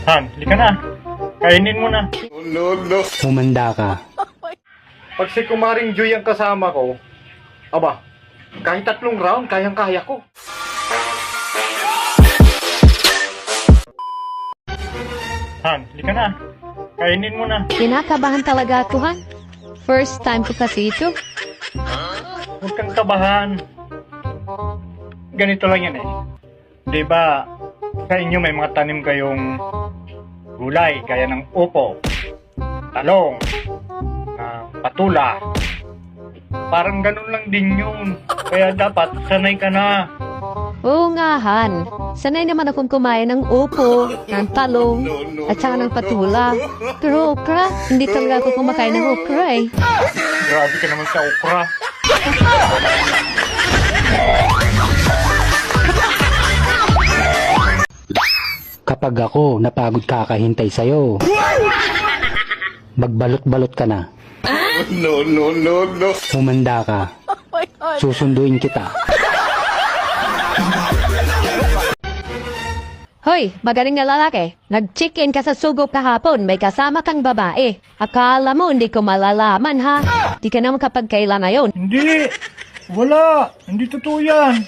Han, halika na. Kainin mo na. Humanda ka. Pag si Kumaring Joy ang kasama ko, aba, kahit 3 round, kayang-kaya ko. Han, halika na. Kainin mo na. Kinakabahan talaga ako, Han. First time ko kasi ito. Huwag kang kabahan. Ganito lang yan eh. Diba, sa inyo may mga tanim kayong gulay, gaya ng upo, talong, patula. Parang ganun lang din yun. Kaya dapat sanay ka na. Oo nga, Han. Sanay naman akong kumain ng upo, ng talong, at saka ng patula. Pero okra, hindi talaga ako kumakain ng okra eh. Grabe ka naman sa okra. Kapag ako napagod kakahintay sa'yo, magbalot-balot ka na. Humanda ka. Susunduin kita. Hoy, magaling na lalaki. Nag-check-in ka sa sugo kahapon, may kasama kang babae. Akala mo hindi ko malalaman ha? Di ka naman kapag kailan na yun. Hindi! Wala! Hindi totoo yan!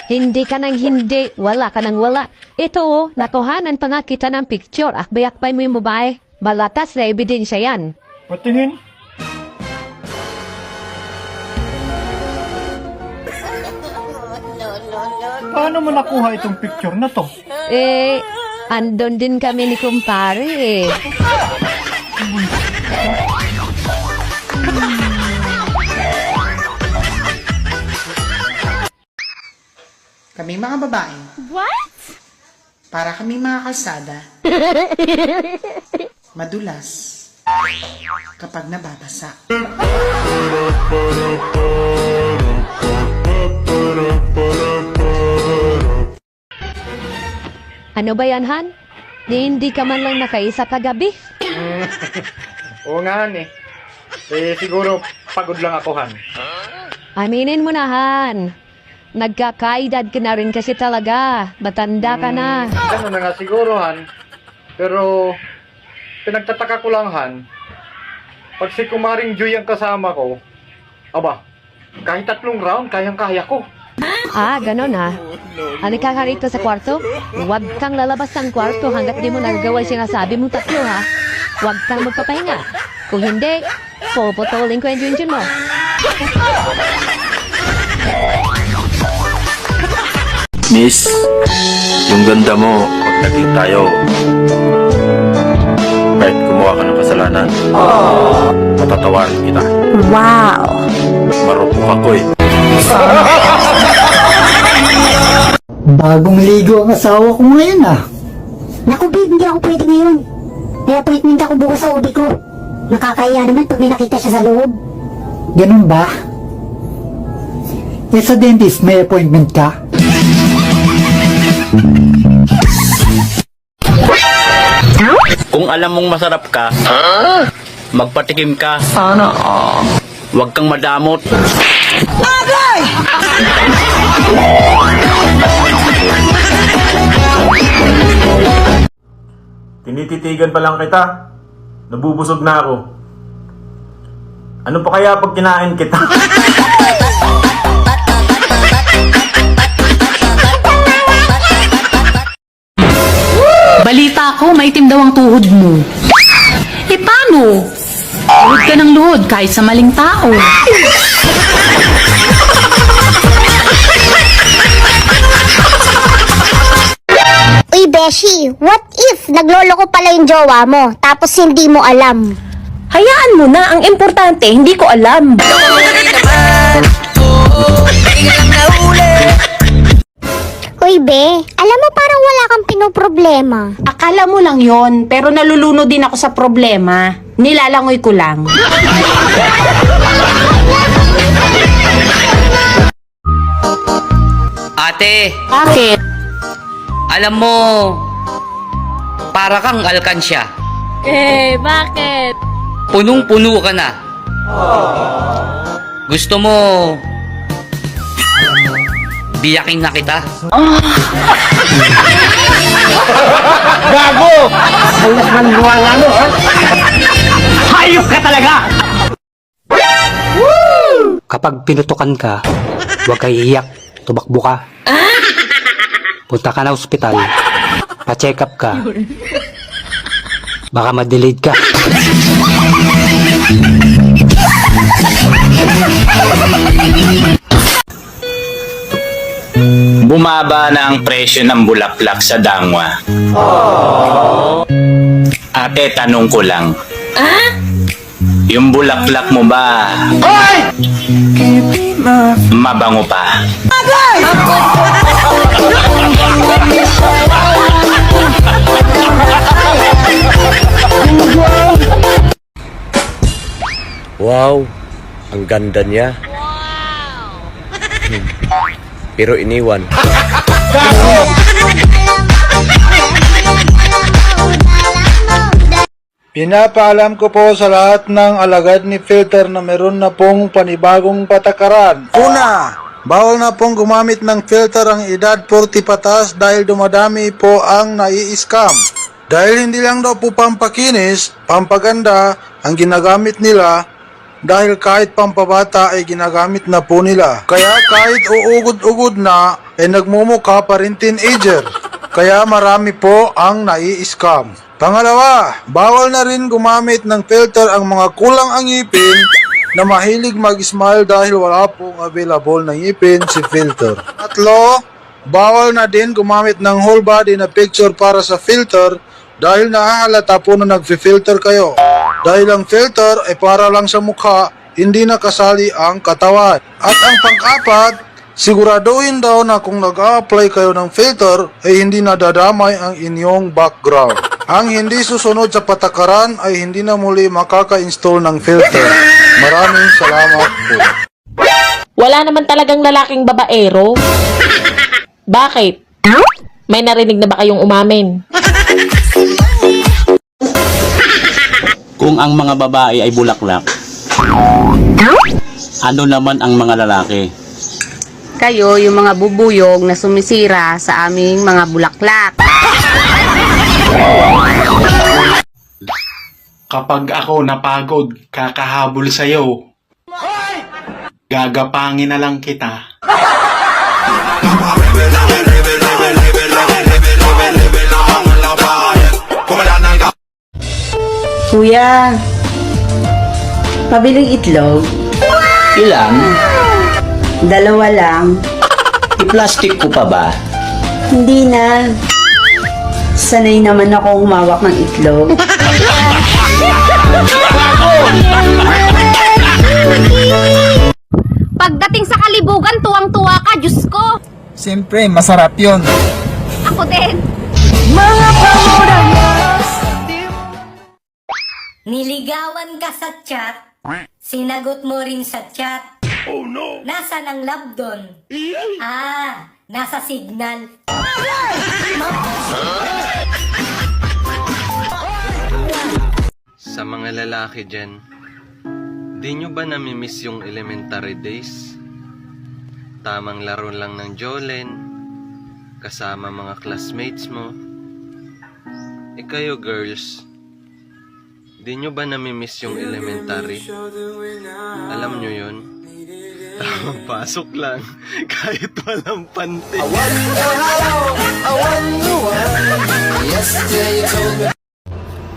Hindi ka nang hindi, wala ka nang wala. Ito oh, nakuhanan pa nga kita ng picture. Akbay-akbay mo yung babae. Malatas na ebidensya yan. Patingin? Paano mo nakuha itong picture na to? Eh, andon din kami ni kumpare eh. Kami mga babae. What? Para kami mga kalsada. Madulas. Kapag nababasa. Ano ba yan, Han? Hindi ka man lang nakaisa kagabi. Oo nga, Han eh. Eh, siguro pagod lang ako, Han. Aminin mo na, Han. Nagkakaedad ka na rin kasi talaga. Matanda ka na. Ganun na nga siguro, Han. Pero, pinagtataka ko lang, Han. Pag si Kumaring Joy ang kasama ko, aba, kahit 3 round, kayang-kaya ko. Ah, ganon ha. Halika ka rito sa kwarto. Huwag kang lalabas ng kwarto hanggat di mo nagagawa yung sinasabi mong 3 ha. Huwag kang magpapahinga. Kung hindi, puputulin ko yung junjun mo. Miss, yung ganda mo, pag naging tayo, kahit gumawa ka ng kasalanan, matatawarin kita. Wow. Marupok ako eh. Bagong ligo ang asawa ko ngayon ah. Naku, babe, hindi ako pwede ngayon. May appointment ako bukas sa ubi ko. Nakakaya naman pag may nakita siya sa loob. Ganun ba? Eh sa dentist may appointment ka? Kung alam mong masarap ka, magpatikim ka. Sana Huwag kang madamot. Tinititigan pa lang kita. Nabubusog na ako. Ano pa kaya pag kinain kita? Balita ko, maitim daw ang tuhod mo. Eh paano? Luhod ka ng luhod kahit sa maling tao. Uy, Beshi, what if nagloloko pala yung jowa mo, tapos hindi mo alam? Hayaan mo na, ang importante, hindi ko alam. Uy, Be, alam mo parang wala kang pinoproblema. Akala mo lang yon, pero nalulunod din ako sa problema. Nilalangoy ko lang. Ate, Bakit? alam mo, para kang alkansya. Eh, bakit? Punong-puno ka na. Gusto mo, biyakin na kita. Gago! Ang wala mo, ha? Hayop ka talaga! Kapag pinutukan ka, huwag kayo iiyak. Tumakbo ka. Punta ka na ospital. Pa-check up ka. Baka ma-delayed ka. Bumaba na ang presyo ng bulaklak sa Dangwa. Ate, tanong ko lang. Yung bulaklak mo ba mabango pa? Wow, ang ganda niya. Pero iniwan. Pinapaalam ko po sa lahat ng alagad ni Filter na meron na pong panibagong patakaran. Una, bawal na pong gumamit ng filter ang edad 40 patas dahil dumadami po ang nai-scam. Dahil hindi lang daw po pampakinis, pampaganda ang ginagamit nila dahil kahit pampabata ay ginagamit na po nila. Kaya kahit uugod-ugod na ay nagmumukha pa rin teenager. Kaya marami po ang nai-scam. Pangalawa, bawal na rin gumamit ng filter ang mga kulang ang ngipin na mahilig mag-smile dahil wala pong available na ngipin si filter. Tatlo, bawal na din gumamit ng whole body na picture para sa filter dahil nahahalata po na nag-filter kayo. Dahil ang filter ay para lang sa mukha, hindi nakasali ang katawan. At ang pang-apat, siguraduhin daw na kung nag-a-apply kayo ng filter ay hindi nadadamay ang inyong background. Ang hindi susunod sa patakaran ay hindi na muli makaka-install ng filter. Maraming salamat po. Wala naman talagang lalaking babaero. Bakit? May narinig na ba kayong umamin? Kung ang mga babae ay bulaklak, ano naman ang mga lalaki? Kayo, yung mga bubuyog na sumisira sa aming mga bulaklak. Kapag ako napagod, kakahabol sa'yo. Gagapangin na lang kita. Kuya, pabiling itlog. Ilan? 2 lang. I-plastic ko pa ba? Hindi na. Sanay naman ako humawak ng itlog. Pagdating sa kalibugan, tuwang-tuwa ka, Diyos ko. Siyempre, masarap yun. Ako din. Niligawan ka sa chat, sinagot mo rin sa chat. Oh no! Nasaan ang love doon? Nasa signal. Sa mga lalaki dyan, di nyo ba namimiss yung elementary days? Tamang laro lang ng Jolen, kasama mga classmates mo. Kayo girls, di nyo ba namimiss yung elementary? Alam nyo yun? Tamang pasok lang, kahit walang panty.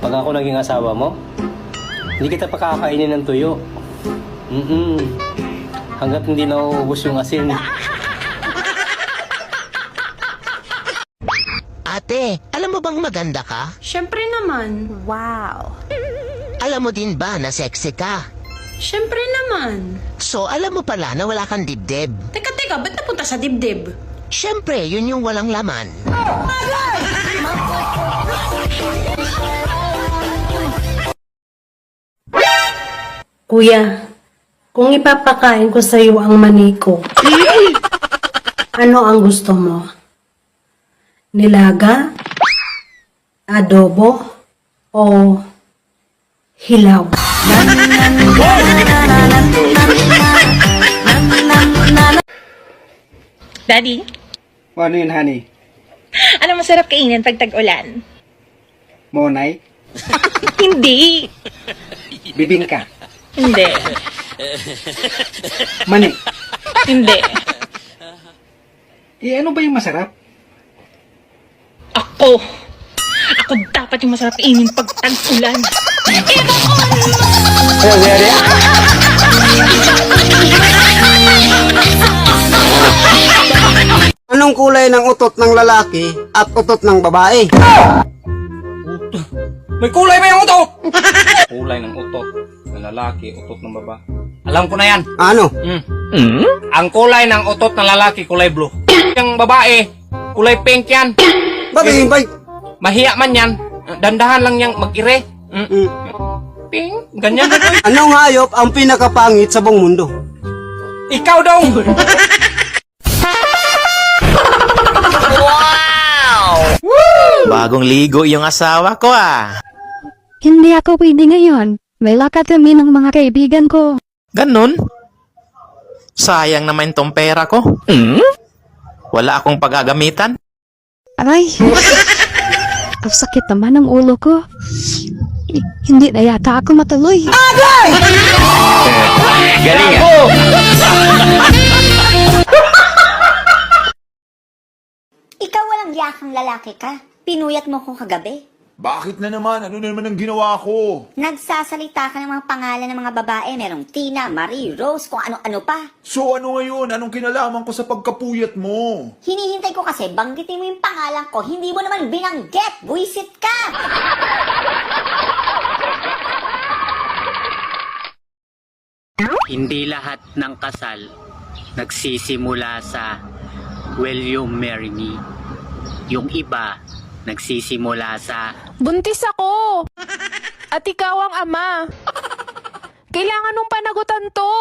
Pag ako naging asawa mo, hindi kita pakakainin ng tuyo. Hanggat hindi nauubos yung asin. Ate, alam mo bang maganda ka? Siyempre naman. Wow. Alam mo din ba na sexy ka? Siyempre naman. So, alam mo pala na wala kang dibdib. Teka, ba't napunta sa dibdib? Siyempre, yun yung walang laman. Kuya, kung ipapakain ko sa iyo ang maniko, ano ang gusto mo? Nilaga? Adobo? O hilaw? Daddy, Ano yun, honey? ano masarap kainin pag tag-ulan? Monay? Hindi. Bibingka? Hindi. Mani? Hindi. Ano ba yung masarap? Ako dapat yung masarap kainin pag tag-ulan. Anong kulay ng utot ng lalaki at utot ng babae? May kulay ba yung utot? Kulay ng utot ng lalaki, utot ng baba. Alam ko na yan. Ano? Ang kulay ng utot ng lalaki, kulay blue. Yung babae, kulay pink yan. Bakit yung bike? Mahiya man yan. Dandahan lang yang mag-ire. Pink, ganyan na boy. Anong hayop ang pinakapangit sa buong mundo? Ikaw daw. Bagong ligo yung asawa ko ah. Hindi ako pwede ngayon. May lakad kami ng mga kaibigan ko. Ganun? Sayang naman tong pera ko. Wala akong paggagamitan. Aray! Ang sakit naman ng ulo ko. Hindi na yata ako matuloy. Galing Ikaw walang yakang lalaki ka. Pinuyat mo ko kagabi. Bakit na naman? Ano na naman ang ginawa ko? Nagsasalita ka ng mga pangalan ng mga babae. Merong Tina, Marie, Rose, kung ano-ano pa. So ano ngayon? Anong kinalaman ko sa pagkapuyat mo? Hinihintay ko kasi banggitin mo yung pangalan ko. Hindi mo naman binanggit. Buisit ka! Hindi lahat ng kasal nagsisimula sa will you marry me? Yung iba nagsisimula sa Buntis ako! At ikaw ang ama. Kailangan mong panagutan to.